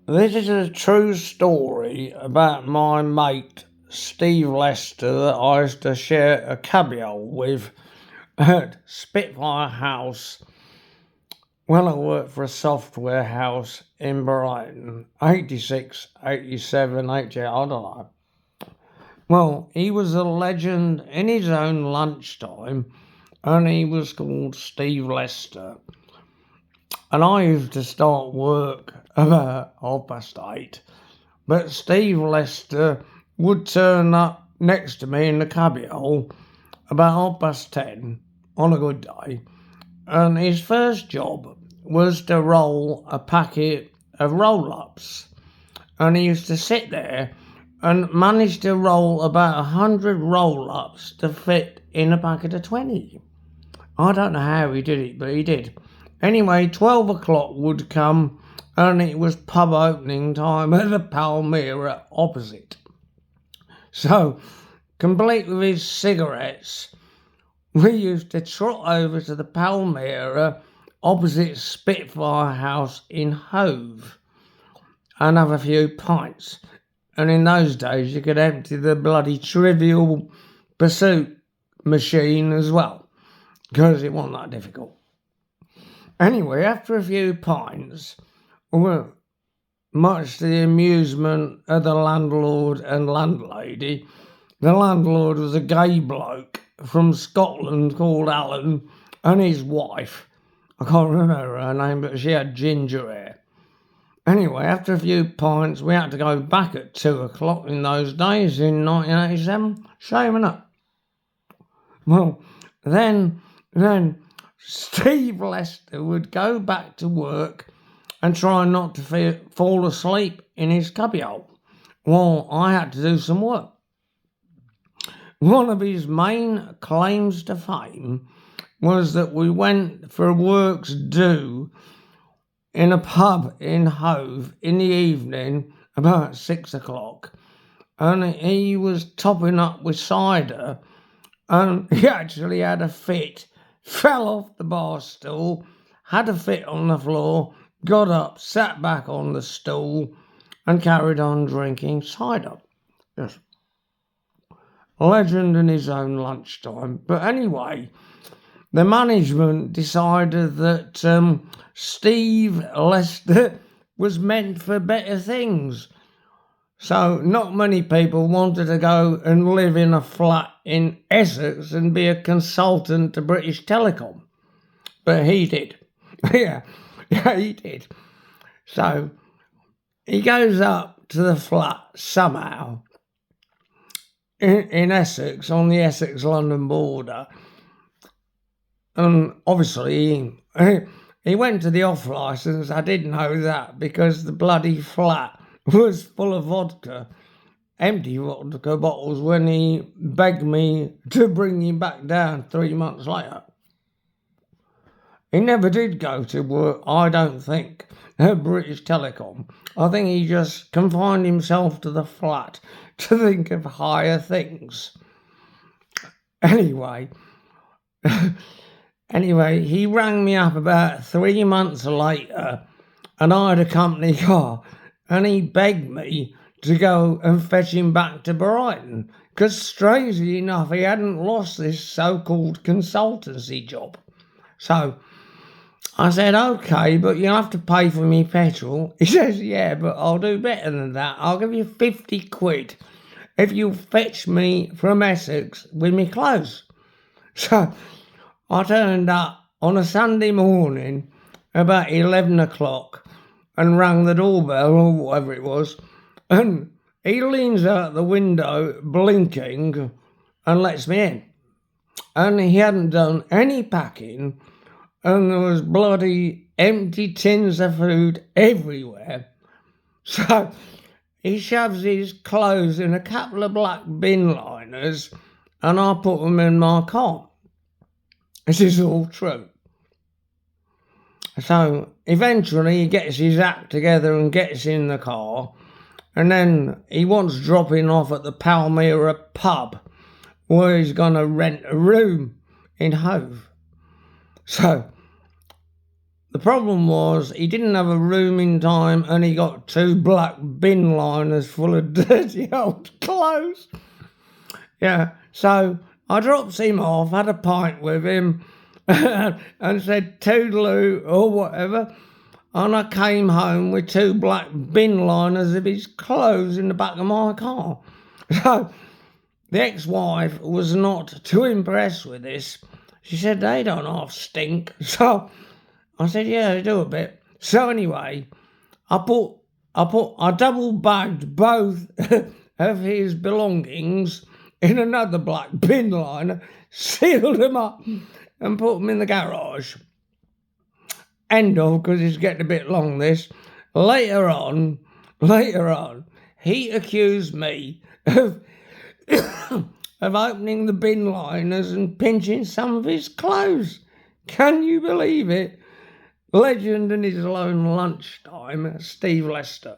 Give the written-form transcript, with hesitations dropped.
This is a true story about my mate Steve Lester that I used to share a cubbyhole with at Spitfire House when I worked for a software house in Brighton, 86, 87, 88, I don't know. Well, he was a legend in his own lunchtime, and he was called Steve Lester. And I used to start work about 8:30, but Steve Lester would turn up next to me in the cubbyhole about 10:30 on a good day, and his first job was to roll a packet of roll-ups, and he used to sit there and manage to roll about 100 roll-ups to fit in a packet of 20. I don't know how he did it, but he did. Anyway, 12 o'clock would come, and it was pub opening time at the Palmyra opposite. So, complete with his cigarettes, we used to trot over to the Palmyra opposite Spitfire House in Hove and have a few pints. And in those days, you could empty the bloody Trivial Pursuit machine as well, because it wasn't that difficult. Anyway, after a few pints, well, much to the amusement of the landlord and landlady, the landlord was a gay bloke from Scotland called Alan, and his wife, I can't remember her name, but she had ginger hair. Anyway, after a few pints, we had to go back at 2 o'clock in those days in 1987. Shame enough. Well, then Steve Lester would go back to work and try not to fall asleep in his cubbyhole while I had to do some work. One of his main claims to fame was that we went for work's due in a pub in Hove in the evening about 6 o'clock, and he was topping up with cider, and he actually had a fit, fell off the bar stool, had a fit on the floor, got up, sat back on the stool, and carried on drinking cider. Yes. Legend in his own lunchtime. But anyway, the management decided that Steve Lester was meant for better things. So not many people wanted to go and live in a flat in Essex and be a consultant to British Telecom. But he did. yeah, he did. So he goes up to the flat somehow in Essex, on the Essex-London border. And obviously he went to the off licence. I didn't know that because the bloody flat was full of vodka, empty vodka bottles, when he begged me to bring him back down 3 months later. He never did go to work, I don't think, at British Telecom. I think he just confined himself to the flat to think of higher things. Anyway, he rang me up about 3 months later, and I had a company car, and he begged me to go and fetch him back to Brighton, because strangely enough, he hadn't lost this so-called consultancy job. So I said, okay, but you'll have to pay for me petrol. He says, yeah, but I'll do better than that. I'll give you 50 quid if you fetch me from Essex with me clothes. So I turned up on a Sunday morning about 11 o'clock and rang the doorbell or whatever it was, and he leans out the window blinking and lets me in. And he hadn't done any packing, and there was bloody empty tins of food everywhere. So he shoves his clothes in a couple of black bin liners, and I put them in my car. This is all true. So eventually he gets his act together and gets in the car, and then he wants dropping off at the Palmyra pub where he's going to rent a room in Hove. So The problem was he didn't have a room in time and he got 2 black bin liners full of dirty old clothes. Yeah, so I dropped him off, had a pint with him and said toodaloo or whatever. And I came home with 2 black bin liners of his clothes in the back of my car. So the ex-wife was not too impressed with this. She said, they don't half stink. So I said, yeah, they do a bit. So anyway, I double bagged both of his belongings in another black bin liner, sealed them up and put them in the garage. End of, because it's getting a bit long, this. Later on, he accused me of opening the bin liners and pinching some of his clothes. Can you believe it? Legend and his lone lunchtime, Steve Lester.